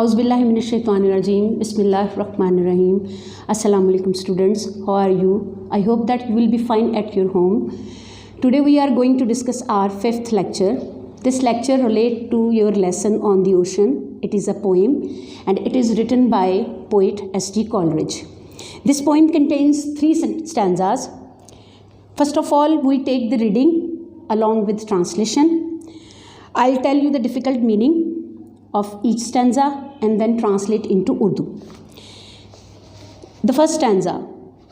Auzubillahiminash-shaytanir-rajeem. Bismillahir-rahmanir-rahim. Assalamu alaikum students. How are you? I hope that you will be fine at your home. Today we are going to discuss our fifth lecture. This lecture relates to your lesson on the ocean. It is a poem and it is written by poet S.G. Coleridge. This poem contains 3 stanzas. First of all, we take the reading along with translation. I'll tell you the difficult meaning of each stanza and then translate into Urdu. The first stanza,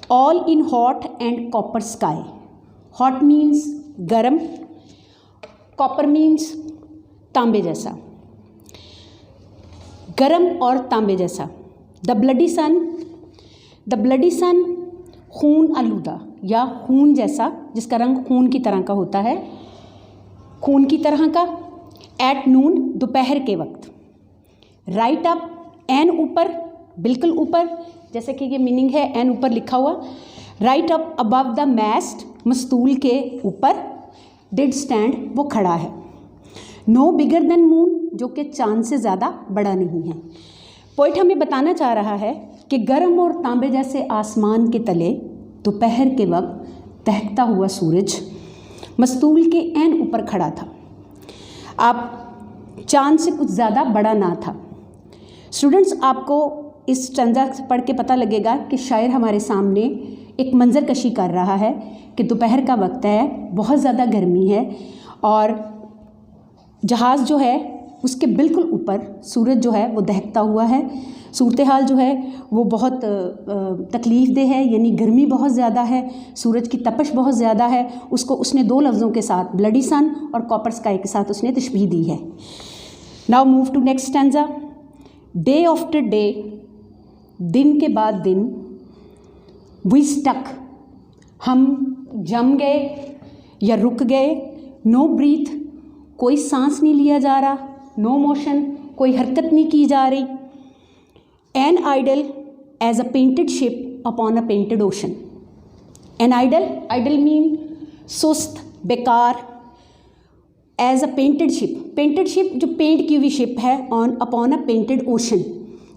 all in hot and copper sky. Hot means garam, copper means तांबे जैसा. गरम और तांबे जैसा. The bloody sun खून आलूदा या खून जैसा, जिसका रंग खून की तरह का होता है, खून की तरह का. एट नून दोपहर के वक्त. राइट अप एन ऊपर, बिल्कुल ऊपर, जैसे कि ये मीनिंग है एन ऊपर लिखा हुआ. Right up above the moist, मस्तूल के ऊपर. डिड स्टैंड वो खड़ा है. नो बिगर देन मून, जो कि चांद से ज़्यादा बड़ा नहीं है. पोइट हमें बताना चाह रहा है कि गर्म और तांबे जैसे आसमान के तले दोपहर के वक्त दहकता हुआ सूरज मस्तूल के एन ऊपर खड़ा था. आप चांद से कुछ ज़्यादा बड़ा ना था. स्टूडेंट्स, आपको इस स्टैंजा से पढ़ के पता लगेगा कि शायर हमारे सामने एक मंजर कशी कर रहा है कि दोपहर का वक्त है, बहुत ज़्यादा गर्मी है और जहाज़ जो है उसके बिल्कुल ऊपर सूरज जो है वो दहकता हुआ है. सूरत हाल जो है वो बहुत तकलीफ़ दे है, यानी गर्मी बहुत ज़्यादा है, सूरज की तपश बहुत ज़्यादा है. उसको उसने 2 लफ्ज़ों के साथ, ब्लडी सन और कॉपर स्काई के साथ उसने तशबीह दी है. Now move to next stanza. Day after day, दिन के बाद दिन. वी स्टक, हम जम गए या रुक गए. नो ब्रीथ, कोई सांस नहीं लिया जा रहा. नो मोशन, कोई हरकत नहीं की जा रही. An idle as a painted ship upon a painted ocean. An idle, idle mean सुस्त, बेकार. As a painted ship, painted ship जो पेंट की हुई शिप है, on upon a painted ocean.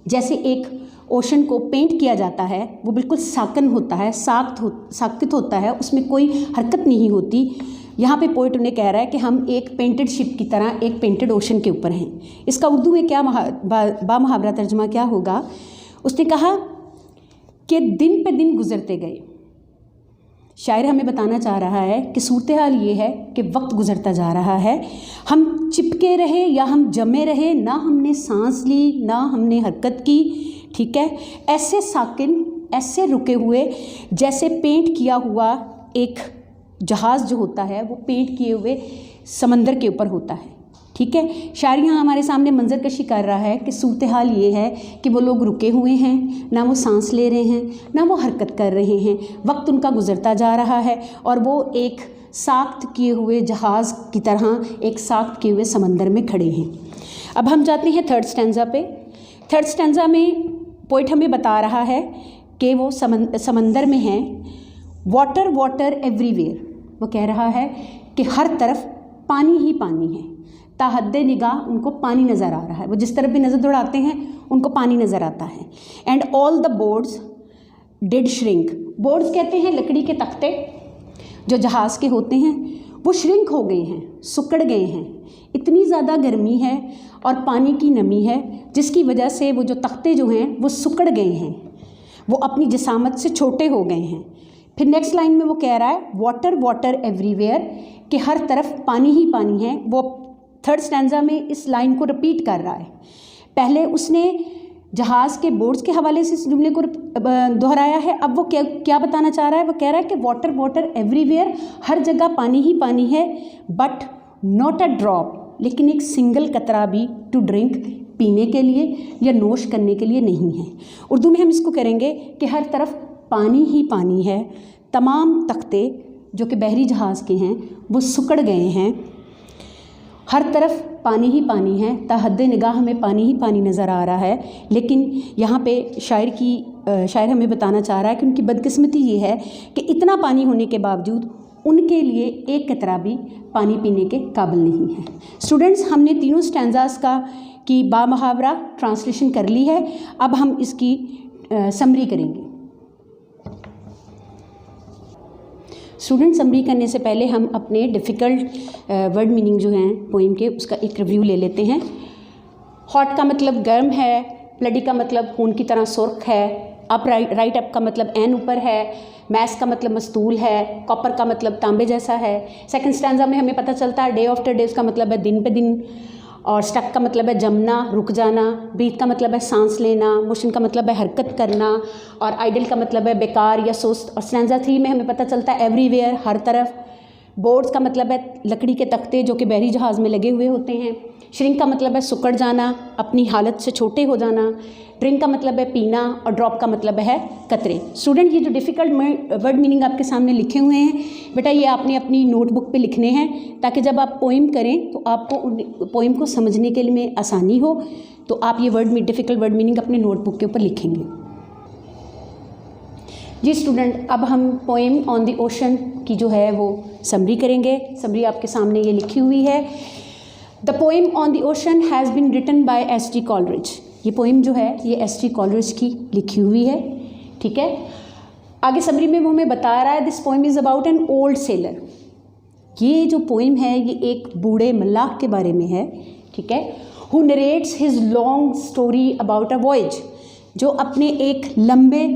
जैसे एक ओशन को पेंट किया जाता है, वो बिल्कुल साकन होता है, साकित होता है, उसमें कोई हरकत नहीं होती. यहाँ पे पोइट उन्हें कह रहा है कि हम एक पेंटेड शिप की तरह एक पेंटेड ओशन के ऊपर हैं. इसका उर्दू में क्या बामुहावरा तर्जुमा क्या होगा? उसने कहा कि दिन पे दिन गुजरते गए. शायर हमें बताना चाह रहा है कि सूरत हाल ये है कि वक्त गुजरता जा रहा है. हम चिपके रहे या हम जमे रहे, ना हमने सांस ली ना हमने हरकत की. ठीक है, ऐसे साकिन, ऐसे रुके हुए, जैसे पेंट किया हुआ एक जहाज़ जो होता है वो पेंट किए हुए समंदर के ऊपर होता है. ठीक है, शायर यहाँ हमारे सामने मंजर कशी कर रहा है कि सूरत हाल ये है कि वो लोग रुके हुए हैं, ना वो सांस ले रहे हैं ना वो हरकत कर रहे हैं. वक्त उनका गुजरता जा रहा है और वो एक साख्त किए हुए जहाज़ की तरह एक साख्त किए हुए समंदर में खड़े हैं. अब हम जाते हैं थर्ड स्टैंजा पे. थर्ड स्टैंजा में पोइट हमें बता रहा है कि वो समंदर में हैं. वाटर वाटर एवरीवेयर, वो कह रहा है कि हर तरफ पानी ही पानी है. ताहद्दे निगाह उनको पानी नज़र आ रहा है, वो जिस तरफ भी नज़र दौड़ाते हैं उनको पानी नज़र आता है. And all the boards did shrink. Boards कहते हैं लकड़ी के तख्ते जो जहाज़ के होते हैं, वो श्रिंक हो गए हैं, सुकड़ गए हैं. इतनी ज़्यादा गर्मी है और पानी की नमी है जिसकी वजह से वो जो तख्ते जो हैं वो सुकड़ गए हैं, वो अपनी जिसामत से छोटे हो गए हैं. फिर नेक्स्ट लाइन में वो कह रहा है वाटर वाटर एवरीवेयर, कि हर तरफ पानी ही पानी है. वो थर्ड स्टैंजा में इस लाइन को रिपीट कर रहा है. पहले उसने जहाज़ के बोर्ड्स के हवाले से इस जुमले को दोहराया है. अब वो क्या बताना चाह रहा है? वो कह रहा है कि वाटर वाटर एवरीवेयर, हर जगह पानी ही पानी है. बट नॉट अ ड्रॉप, लेकिन एक सिंगल कतरा भी टू ड्रिंक, पीने के लिए या नोश करने के लिए नहीं है. उर्दू में हम इसको करेंगे कि हर तरफ पानी ही पानी है. तमाम तख्ते जो कि बहरी जहाज़ के हैं वो सुकड़ गए हैं. हर तरफ पानी ही पानी है. ताहद्दे निगाह हमें पानी ही पानी नज़र आ रहा है. लेकिन यहाँ पे शायर हमें बताना चाह रहा है कि उनकी बदकिस्मती ये है कि इतना पानी होने के बावजूद उनके लिए एक कतरा भी पानी पीने के काबिल नहीं है। स्टूडेंट्स, हमने तीनों स्टैंजास की बामुहावरा ट्रांसलेशन कर ली है। अब हम इसकी समरी करेंगे। स्टूडेंट, समरी करने से पहले हम अपने डिफ़िकल्ट वर्ड मीनिंग जो हैं पोइम के, उसका एक रिव्यू ले लेते हैं। हॉट का मतलब गर्म है, ब्लडी का मतलब खून की तरह सुर्ख है, अप राइट अप का मतलब एन ऊपर है, मैस का मतलब मस्तूल है, कॉपर का मतलब तांबे जैसा है। सेकंड स्टैंजा में हमें पता चलता है डे आफ्टर डे, उसका मतलब है दिन पे दिन, और स्टक का मतलब है जमना, रुक जाना, ब्रीथ का मतलब है सांस लेना, मोशन का मतलब है हरकत करना, और आइडल का मतलब है बेकार या सुस्त। और स्टैंजा 3 में हमें पता चलता है एवरीवेयर, हर तरफ। बोर्ड्स का मतलब है लकड़ी के तख्ते जो कि बहरी जहाज़ में लगे हुए होते हैं। श्रिंक का मतलब है सुकड़ जाना, अपनी हालत से छोटे हो जाना। ड्रिंक का मतलब है पीना, और ड्रॉप का मतलब है कतरे। स्टूडेंट, ये जो डिफ़िकल्ट वर्ड मीनिंग आपके सामने लिखे हुए हैं बेटा, ये आपने अपनी नोटबुक पे लिखने हैं, ताकि जब आप पोइम करें तो आपको पोइम को समझने के लिए आसानी हो। तो आप ये डिफ़िकल्ट वर्ड मीनिंग अपने नोटबुक के ऊपर लिखेंगे। जी स्टूडेंट, अब हम पोइम ऑन द ओशन की जो है वो समरी करेंगे। समरी आपके सामने ये लिखी हुई है। The poem on the ocean has been written by S T. Coleridge. ये पोइम जो है ये एस.टी. कॉलरिज की लिखी हुई है, ठीक है। आगे समरी में वो हमें बता रहा है this poem is about an old seller. ये जो पोइम है ये एक बूढ़े मल्लाह के बारे में है, ठीक है। Who narrates his long story about a voyage, जो अपने एक लंबे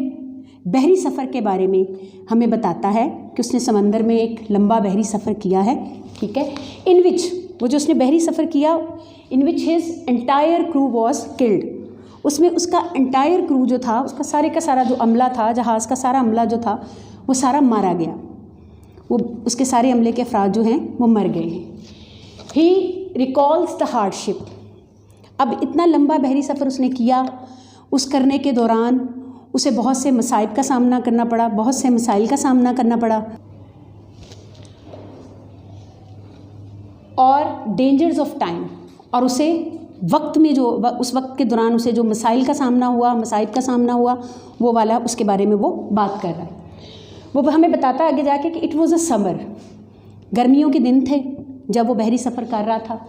बहरी सफ़र के बारे में हमें बताता है कि उसने समंदर में एक लंबा बहरी सफ़र किया है, ठीक है। इन विच, वो जो उसने बहरी सफ़र किया, in which his entire crew was killed, उसमें उसका एंटायर क्रू जो था, उसका सारे का सारा जो अमला था, जहाज़ का सारा अमला जो था वो सारा मारा गया। वो उसके सारे अमले के अफराद जो हैं वो मर गए हैं। ही रिकॉल्स द हार्डशिप। अब इतना लंबा बहरी सफ़र उसने किया, उस करने के दौरान उसे बहुत से मसाइब का सामना करना पड़ा, बहुत से मसाइल का सामना करना पड़ा, और डेंजर्स ऑफ टाइम, और उसे वक्त में जो उस वक्त के दौरान उसे जो मसाइल का सामना हुआ, मसाइब का सामना हुआ, वो वाला उसके बारे में वो बात कर रहा है। वो हमें बताता है आगे जाके कि इट वॉज अ समर, गर्मियों के दिन थे जब वो बहरी सफ़र कर रहा था।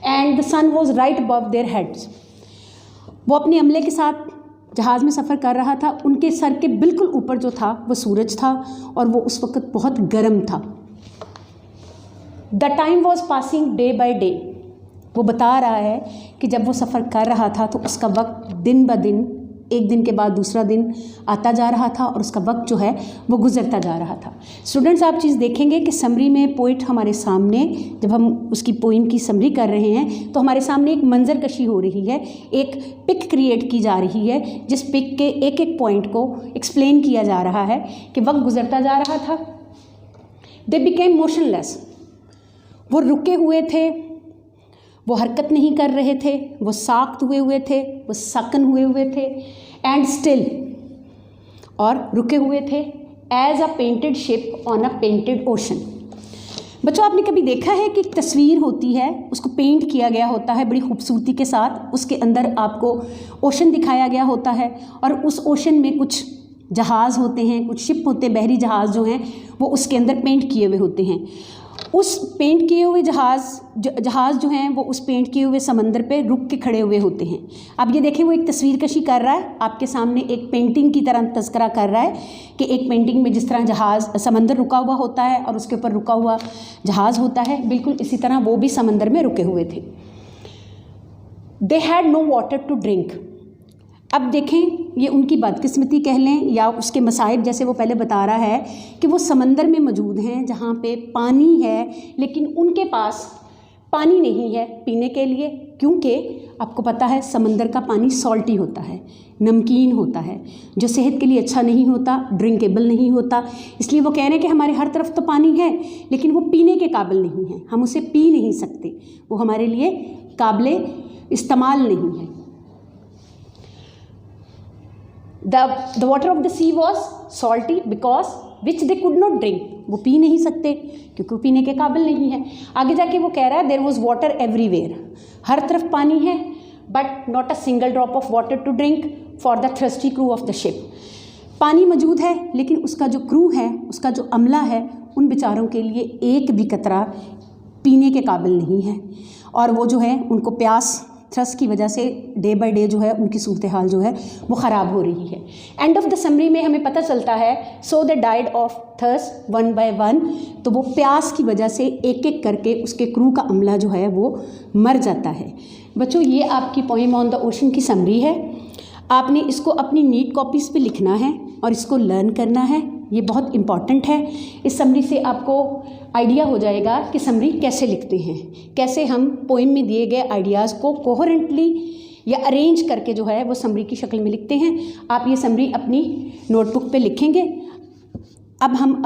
And the sun was right above their heads. वो अपने अमले के साथ जहाज़ में सफ़र कर रहा था, उनके सर के बिल्कुल ऊपर जो था वो सूरज था, और वो उस वक्त बहुत गर्म था। The time was passing day by day. वो बता रहा है कि जब वो सफ़र कर रहा था तो उसका वक्त दिन ब दिन, एक दिन के बाद दूसरा दिन आता जा रहा था, और उसका वक्त जो है वो गुजरता जा रहा था। स्टूडेंट्स, आप चीज़ देखेंगे कि समरी में पोइट हमारे सामने, जब हम उसकी पोइम की समरी कर रहे हैं तो हमारे सामने एक मंजर कशी हो रही है, एक पिक क्रिएट की जा रही है, जिस पिक के एक एक पॉइंट को एक्सप्लेन किया जा रहा है कि वक्त गुजरता जा रहा था। They became motionless. वो रुके हुए थे, वो हरकत नहीं कर रहे थे, वो साख्त हुए थे, वो साकन हुए थे, एंड स्टिल, और रुके हुए थे, as a painted ship on a painted ocean. बच्चों, आपने कभी देखा है कि एक तस्वीर होती है, उसको पेंट किया गया होता है बड़ी खूबसूरती के साथ, उसके अंदर आपको ओशन दिखाया गया होता है, और उस ओशन में कुछ जहाज़ होते हैं, कुछ शिप होते हैं, बहरी जहाज़ जो हैं वो उसके अंदर पेंट किए हुए होते हैं। उस पेंट किए हुए जहाज़ जो हैं वो उस पेंट किए हुए समंदर पे रुक के खड़े हुए होते हैं। अब ये देखें, वो एक तस्वीर कशी कर रहा है, आपके सामने एक पेंटिंग की तरह तस्करा कर रहा है कि एक पेंटिंग में जिस तरह जहाज़ समंदर रुका हुआ होता है और उसके ऊपर रुका हुआ जहाज़ होता है, बिल्कुल इसी तरह वो भी समंदर में रुके हुए थे। They had no water to drink. अब देखें, ये उनकी बदकिस्मती कह लें या उसके मसाइब, जैसे वो पहले बता रहा है कि वो समंदर में मौजूद हैं जहाँ पे पानी है, लेकिन उनके पास पानी नहीं है पीने के लिए, क्योंकि आपको पता है समंदर का पानी सॉल्टी होता है, नमकीन होता है, जो सेहत के लिए अच्छा नहीं होता, ड्रिंकेबल नहीं होता। इसलिए वो कह रहे हैं कि हमारे हर तरफ तो पानी है, लेकिन वो पीने के काबिल नहीं है, हम उसे पी नहीं सकते, वो हमारे लिए काबिल इस्तेमाल नहीं है। The water of the sea was salty because which they could not drink. वो पी नहीं सकते क्योंकि वो पीने के काबिल नहीं है। आगे जाके वो कह रहा है there was water everywhere. हर तरफ पानी है, but not a single drop of water to drink for the thirsty crew of the ship. पानी मौजूद है, लेकिन उसका जो क्रू है, उसका जो अमला है, उन बेचारों के लिए एक भी कतरा पीने के काबिल नहीं है, और वो जो है उनको प्यास थ्रस्ट की वजह से डे बाय डे जो है उनकी सूरत हाल जो है वो ख़राब हो रही है। एंड ऑफ द समरी में हमें पता चलता है so they died of thirst one by one, तो वो प्यास की वजह से एक एक करके उसके क्रू का अमला जो है वो मर जाता है। बच्चों, ये आपकी पोइम ऑन द ओशन की समरी है। आपने इसको अपनी नीट कॉपीज़ पे लिखना है और इसको लर्न करना है, ये बहुत इम्पॉर्टेंट है। इस समरी से आपको आइडिया हो जाएगा कि समरी कैसे लिखते हैं, कैसे हम पोइम में दिए गए आइडियाज़ को कोहेरेंटली या अरेंज करके जो है वो समरी की शक्ल में लिखते हैं। आप ये समरी अपनी नोटबुक पे लिखेंगे। अब हम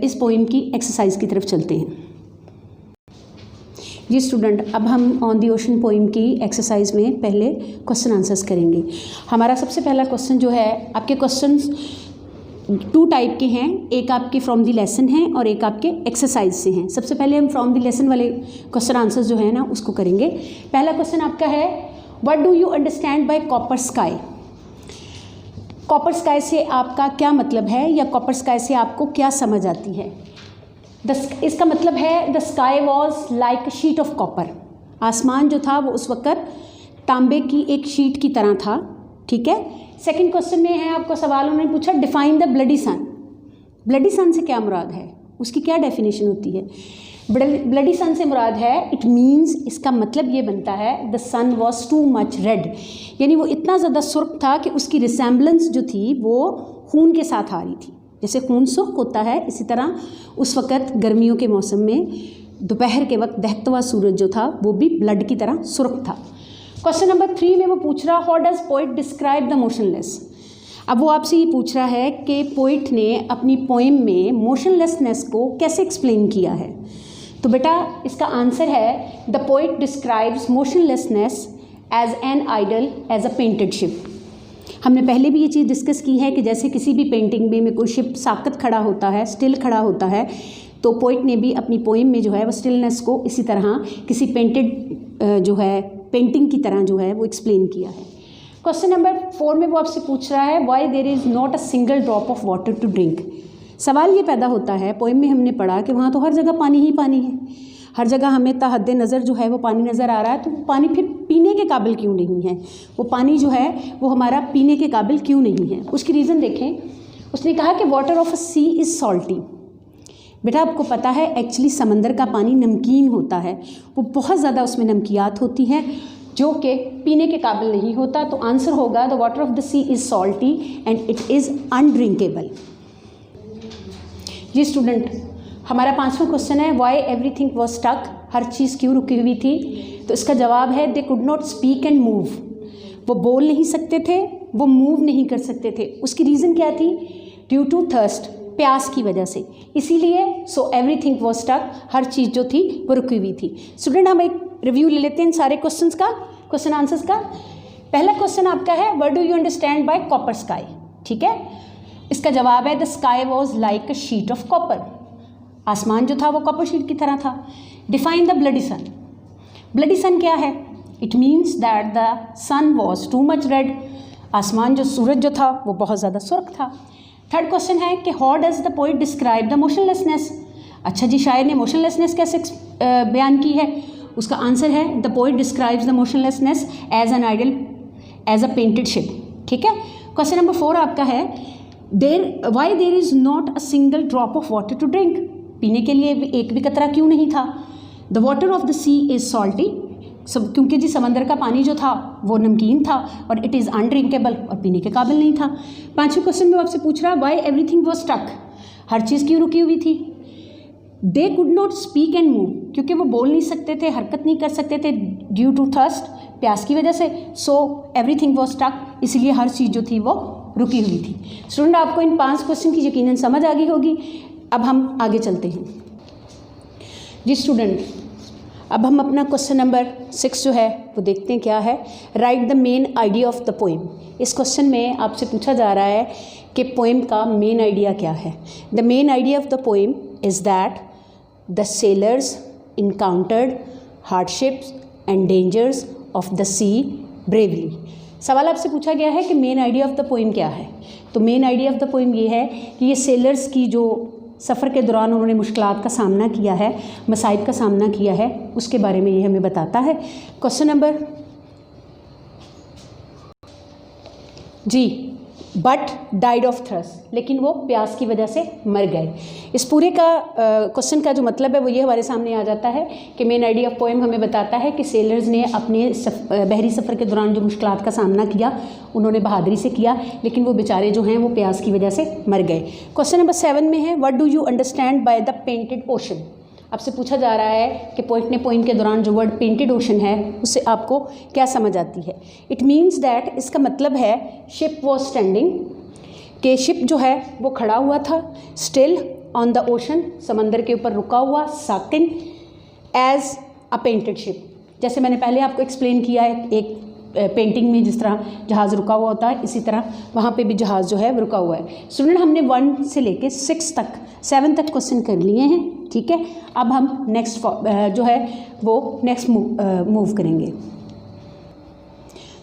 इस पोइम की एक्सरसाइज की तरफ चलते हैं। जी स्टूडेंट, अब हम ऑन दी ओशन पोइम की एक्सरसाइज में पहले क्वेश्चन आंसर्स करेंगे। हमारा सबसे पहला क्वेश्चन जो है, आपके क्वेश्चंस 2 टाइप के हैं, एक आपके फ्रॉम दी लेसन हैं और एक आपके एक्सरसाइज से हैं। सबसे पहले हम फ्रॉम दी लेसन वाले क्वेश्चन आंसर्स जो है ना उसको करेंगे। पहला क्वेश्चन आपका है, what do you understand by copper sky. Copper sky से आपका क्या मतलब है, या कॉपर स्काई से आपको क्या समझ आती है। इसका मतलब है the sky was like a sheet of copper. आसमान जो था वो उस वक्त तांबे की एक शीट की तरह था। ठीक है। सेकंड क्वेश्चन में है आपको सवाल उन्होंने पूछा, define the bloody sun. Bloody sun से क्या मुराद है, उसकी क्या डेफिनेशन होती है। ब्लडी सन से मुराद है, इट मीन्स, इसका मतलब ये बनता है the sun was too much red, यानी वो इतना ज़्यादा सुर्ख था कि उसकी रिसेम्बलेंस जो थी वो खून के साथ आ रही थी। जैसे खून सुर्ख होता है, इसी तरह उस वक़्त गर्मियों के मौसम में दोपहर के वक्त दहकता हुआ सूरज जो था वो भी ब्लड की तरह सुर्ख था। क्वेश्चन नंबर 3 में वो पूछ रहा, how does poet describe the motionless. अब वो आपसे ये पूछ रहा है कि पोइट ने अपनी पोइम में मोशनलेसनेस को कैसे एक्सप्लेन किया है। तो बेटा इसका आंसर है, the poet describes motionlessness as an idle as a painted ship. हमने पहले भी ये चीज़ डिस्कस की है कि जैसे किसी भी पेंटिंग में कोई शिप साकत खड़ा होता है, स्टिल खड़ा होता है, तो पोइट ने भी अपनी पोइम में जो है वो स्टिलनेस को इसी तरह किसी पेंटेड जो है पेंटिंग की तरह जो है वो एक्सप्लेन किया है। क्वेश्चन नंबर 4 में वो आपसे पूछ रहा है, why there is not a single drop of water to drink. सवाल ये पैदा होता है, पोइम में हमने पढ़ा कि वहाँ तो हर जगह पानी ही पानी है, हर जगह हमें तहद नज़र जो है वो पानी नज़र आ रहा है, तो पानी फिर पीने के काबिल क्यों नहीं है, वो पानी जो है वो हमारा पीने के काबिल क्यों नहीं है। उसकी रीज़न देखें, उसने कहा कि water of a sea is salty. बेटा आपको पता है एक्चुअली समंदर का पानी नमकीन होता है, वो बहुत ज़्यादा उसमें नमकियात होती हैं जो कि पीने के काबिल नहीं होता। तो आंसर होगा the water of the sea is salty and it is undrinkable. जी स्टूडेंट, हमारा 5वां क्वेश्चन है, वाई एवरीथिंग वॉज स्टक। हर चीज़ क्यों रुकी हुई थी। तो इसका जवाब है, they could not speak and move. वो बोल नहीं सकते थे, वो मूव नहीं कर सकते थे। उसकी रीज़न क्या थी, ड्यू टू थर्स्ट, प्यास की वजह से, इसीलिए सो एवरीथिंग वॉज स्टक, हर चीज़ जो थी वो रुकी हुई थी। स्टूडेंट हम एक रिव्यू ले लेते हैं इन सारे क्वेश्चंस का, क्वेश्चन आंसर्स का। पहला क्वेश्चन आपका है, what do you understand by copper sky. ठीक है, इसका जवाब है the sky was like a sheet of copper. आसमान जो था वो कॉपर शीट की तरह था। Define the bloody sun. Bloody sun क्या है, it means that the sun was too much red. आसमान जो सूरज जो था वो बहुत ज़्यादा सुर्ख था। थर्ड क्वेश्चन है कि how does the poet describe the motionlessness. अच्छा जी, शायर ने मोशनलेसनेस कैसे बयान की है। उसका आंसर है, the poet describes the motionlessness as an idle as a painted ship. ठीक है। क्वेश्चन नंबर 4 आपका है, why there is not a single drop of water to drink. पीने के लिए एक भी कतरा क्यों नहीं था। The water of the sea is salty, सब क्योंकि जी समंदर का पानी जो था वो नमकीन था, और इट इज़ अनड्रिंकेबल, और पीने के काबिल नहीं था। 5वें क्वेश्चन में आपसे पूछ रहा है, वाई एवरीथिंग वॉज स्टक। हर चीज़ क्यों रुकी हुई थी। दे could not speak and move, क्योंकि वो बोल नहीं सकते थे, हरकत नहीं कर सकते थे, ड्यू टू थर्स्ट, प्यास की वजह से। सो एवरीथिंग वॉज स्टक, इसलिए हर चीज़ जो थी वो रुकी हुई थी। स्टूडेंट आपको इन 5 क्वेश्चन की यकीनन समझ आ गई होगी। अब हम आगे चलते हैं। जी स्टूडेंट, अब हम अपना क्वेश्चन नंबर 6 जो है वो देखते हैं क्या है। Right the main idea of the poem. इस क्वेश्चन में आपसे पूछा जा रहा है कि पोइम का मेन आइडिया क्या है। The main idea of the poem is that the sailors encountered hardships and dangers of the sea bravely. सवाल आपसे पूछा गया है कि main idea of the poem क्या है। तो main idea of the poem ये है कि ये सेलर्स की जो सफ़र के दौरान उन्होंने मुश्किलात का सामना किया है, मसाइब का सामना किया है, उसके बारे में ये हमें बताता है। Question number G, but died of thirst, लेकिन वो प्यास की वजह से मर गए। इस पूरे का क्वेश्चन का जो मतलब है वो ये हमारे सामने आ जाता है कि मेन आइडिया ऑफ पोएम हमें बताता है कि सेलर्स ने अपने बहरी सफ़र के दौरान जो मुश्किलात का सामना किया उन्होंने बहादुरी से किया, लेकिन वो बेचारे जो हैं वो प्यास की वजह से मर गए। क्वेश्चन नंबर 7 में है, what do you understand by the painted ocean. आपसे पूछा जा रहा है कि पोइट ने पोइम के दौरान जो वर्ड पेंटेड ओशन है उससे आपको क्या समझ आती है। इट मीन्स दैट, इसका मतलब है शिप वॉज स्टैंडिंग, के शिप जो है वो खड़ा हुआ था, स्टिल ऑन द ओशन, समंदर के ऊपर रुका हुआ, साकिन एज अ पेंटेड शिप। जैसे मैंने पहले आपको एक्सप्लेन किया है, एक पेंटिंग में जिस तरह जहाज़ रुका हुआ होता है, इसी तरह वहाँ पे भी जहाज़ जो है वो रुका हुआ है। स्टूडेंट, हमने 1 से लेके 7 तक क्वेश्चन कर लिए हैं, ठीक है। अब हम नेक्स्ट जो है वो नेक्स्ट मूव करेंगे।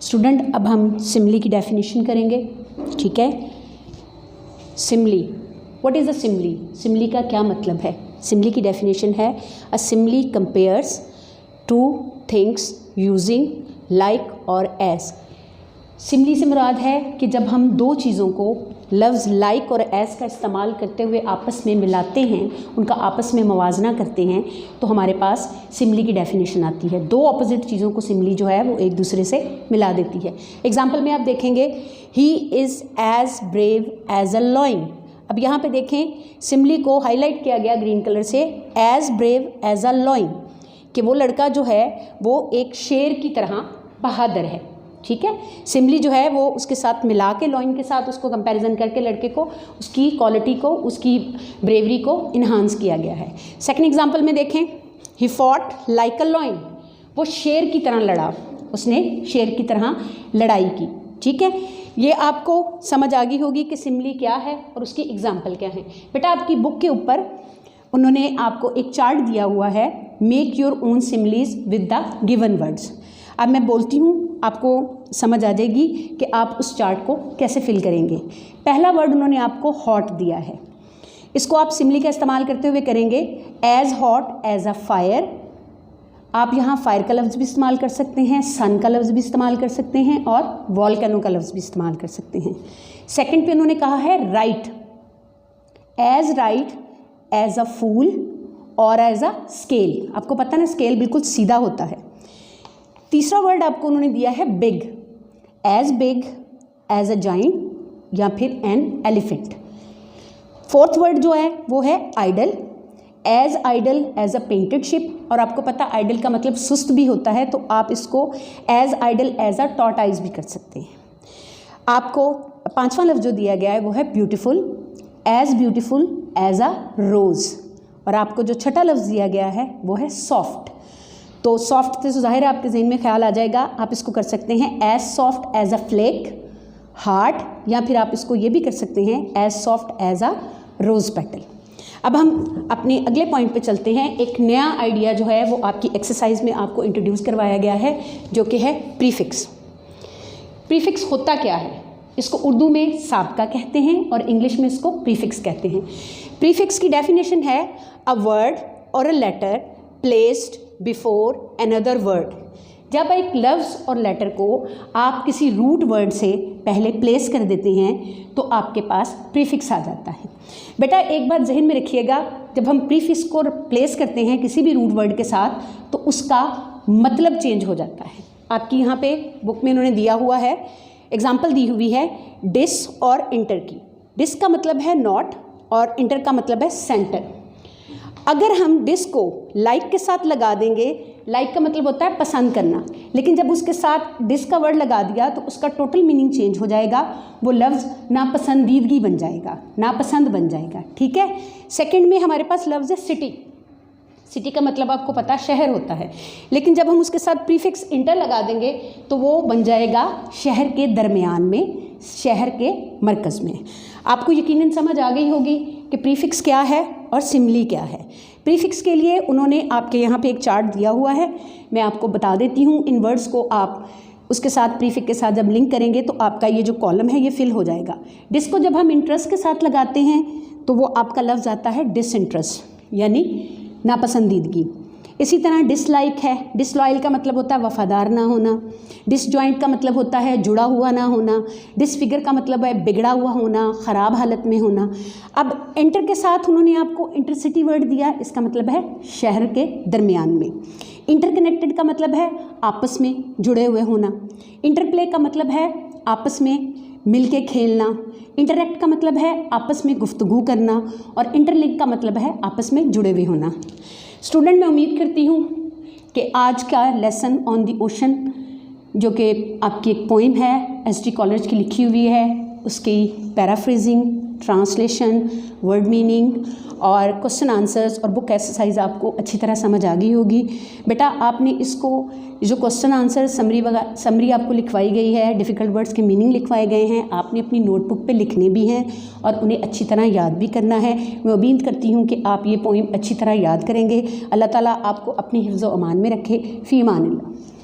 स्टूडेंट, अब हम सिमली की डेफिनेशन करेंगे, ठीक है। Simli, what is a Simli? Simli का क्या मतलब है? सिमली की डेफिनेशन है, a simile compares two things using like और एज। सिमली से मुराद है कि जब हम दो चीज़ों को लफ्ज़ लाइक और एज का इस्तेमाल करते हुए आपस में मिलाते हैं, उनका आपस में मवाजना करते हैं, तो हमारे पास सिमली की डेफिनेशन आती है। दो अपोजिट चीज़ों को सिमली जो है वो एक दूसरे से मिला देती है। एग्जाम्पल में आप देखेंगे, he is as brave as a lion. अब यहाँ पे देखें, सिमली को हाईलाइट किया गया ग्रीन कलर से, as brave as a lion, कि वो लड़का जो है वो एक शेर की तरह बहादुर है, ठीक है। सिमली जो है वो उसके साथ मिला के, लॉइन के साथ उसको कंपैरिजन करके लड़के को, उसकी क्वालिटी को, उसकी ब्रेवरी को इन्हांस किया गया है। सेकंड एग्जांपल में देखें, he fought like a lion, वो शेर की तरह लड़ा, उसने शेर की तरह लड़ाई की, ठीक है। ये आपको समझ आ गई होगी कि सिमली क्या है और उसकी एग्जाम्पल क्या है। बेटा, आपकी बुक के ऊपर उन्होंने आपको एक चार्ट दिया हुआ है, make your own similes with the given words. अब मैं बोलती हूँ, आपको समझ आ जाएगी कि आप उस चार्ट को कैसे फिल करेंगे। पहला वर्ड उन्होंने आपको हॉट दिया है, इसको आप सिमली का इस्तेमाल करते हुए करेंगे, as hot as a fire. आप यहाँ फायर का लफ्ज़ भी इस्तेमाल कर सकते हैं, सन का लफ्ज़ भी इस्तेमाल कर सकते हैं और वॉल्केनो का लफ्ज़ भी इस्तेमाल कर सकते हैं। सेकंड पे उन्होंने कहा है राइट एज अ फूल और एज अ स्केल। आपको पता है ना, स्केल बिल्कुल सीधा होता है। तीसरा वर्ड आपको उन्होंने दिया है बिग एज अ जाइंट या फिर एन एलिफेंट। फोर्थ वर्ड जो है वो है idle as a painted ship. और आपको पता आइडल का मतलब सुस्त भी होता है, तो आप इसको as idle as a tortoise भी कर सकते हैं। आपको पांचवा लफ्ज़ जो दिया गया है वो है ब्यूटीफुल एज अ रोज़। और आपको जो छठा लफ्ज़ दिया गया है वो है सॉफ्ट। तो सॉफ्ट से ज़ाहिर है आपके जहन में ख्याल आ जाएगा, आप इसको कर सकते हैं as soft as a flake heart, या फिर आप इसको ये भी कर सकते हैं as soft as a rose petal. अब हम अपने अगले पॉइंट पे चलते हैं। एक नया आइडिया जो है वो आपकी एक्सरसाइज में आपको इंट्रोड्यूस करवाया गया है, जो कि है प्रीफिक्स। प्रीफिक्स होता क्या है? इसको उर्दू में साबका कहते हैं और इंग्लिश में इसको प्रीफिक्स कहते हैं। प्रीफिक्स की डेफिनेशन है, अ वर्ड और a letter placed before another word. जब एक लफ्ज़ और लेटर को आप किसी रूट वर्ड से पहले प्लेस कर देते हैं तो आपके पास प्रीफिक्स आ जाता है। बेटा, एक बात जहन में रखिएगा, जब हम प्रीफिक्स को प्लेस करते हैं किसी भी रूट वर्ड के साथ तो उसका मतलब चेंज हो जाता है। आपकी यहाँ पे बुक में उन्होंने दिया हुआ है, एग्जाम्पल दी हुई है डिस और इंटर की। डिस का मतलब है नॉट और इंटर का मतलब है सेंटर। अगर हम डिस को लाइक के साथ लगा देंगे, लाइक का मतलब होता है पसंद करना, लेकिन जब उसके साथ डिस का वर्ड लगा दिया तो उसका टोटल मीनिंग चेंज हो जाएगा, वो लफ्ज़ नापसंदीदगी बन जाएगा, नापसंद बन जाएगा, ठीक है। सेकंड में हमारे पास लफ्ज़ है सिटी। सिटी का मतलब आपको पता शहर होता है, लेकिन जब हम उसके साथ प्रीफिक्स इंटर लगा देंगे तो वो बन जाएगा शहर के दरमियान में, शहर के मरकज़ में। आपको यकीनन समझ आ गई होगी कि प्रीफिक्स क्या है और सिमली क्या है। प्रीफिक्स के लिए उन्होंने आपके यहाँ पे एक चार्ट दिया हुआ है, मैं आपको बता देती हूँ। इन वर्ड्स को आप उसके साथ प्रीफिक्स के साथ जब लिंक करेंगे तो आपका ये जो कॉलम है ये फिल हो जाएगा। डिस को जब हम इंटरेस्ट के साथ लगाते हैं तो वो आपका लफ्ज़ आता है डिसइंटरेस्ट, यानी नापसंदीदगी। इसी तरह डिसलाइक है, डिसलॉयल का मतलब होता है वफ़ादार ना होना, डिसजॉइंट का मतलब होता है जुड़ा हुआ ना होना, डिसफिगर का मतलब है बिगड़ा हुआ होना, ख़राब हालत में होना। अब इंटर के साथ उन्होंने आपको इंटरसिटी वर्ड दिया, इसका मतलब है शहर के दरमियान में। इंटरकनेक्टेड का मतलब है आपस में जुड़े हुए होना। इंटरप्ले का मतलब है आपस में मिल के खेलना। इंटरेक्ट का मतलब है आपस में गुफ्तगू करना, और इंटरलिंक का मतलब है आपस में जुड़े हुए होना। स्टूडेंट, मैं उम्मीद करती हूँ कि आज का लेसन ऑन द ओशन, जो कि आपकी एक पोइम है एस.डी. कॉलेज की लिखी हुई है, उसकी पैराफ्रेजिंग, ट्रांसलेशन, वर्ड मीनिंग और क्वेश्चन आंसर्स और बुक एक्सरसाइज आपको अच्छी तरह समझ आ गई होगी। बेटा, आपने इसको जो क्वेश्चन आंसर समरी आपको लिखवाई गई है, डिफ़िकल्ट वर्ड्स के मीनिंग लिखवाए गए हैं, आपने अपनी नोटबुक पे लिखने भी हैं और उन्हें अच्छी तरह याद भी करना है। मैं उम्मीद करती हूँ कि आप ये पोइम अच्छी तरह याद करेंगे। अल्लाह ताला आपको अपनी हिफ्ज़ व अमान में रखे। फ़ी अमान अल्लाह।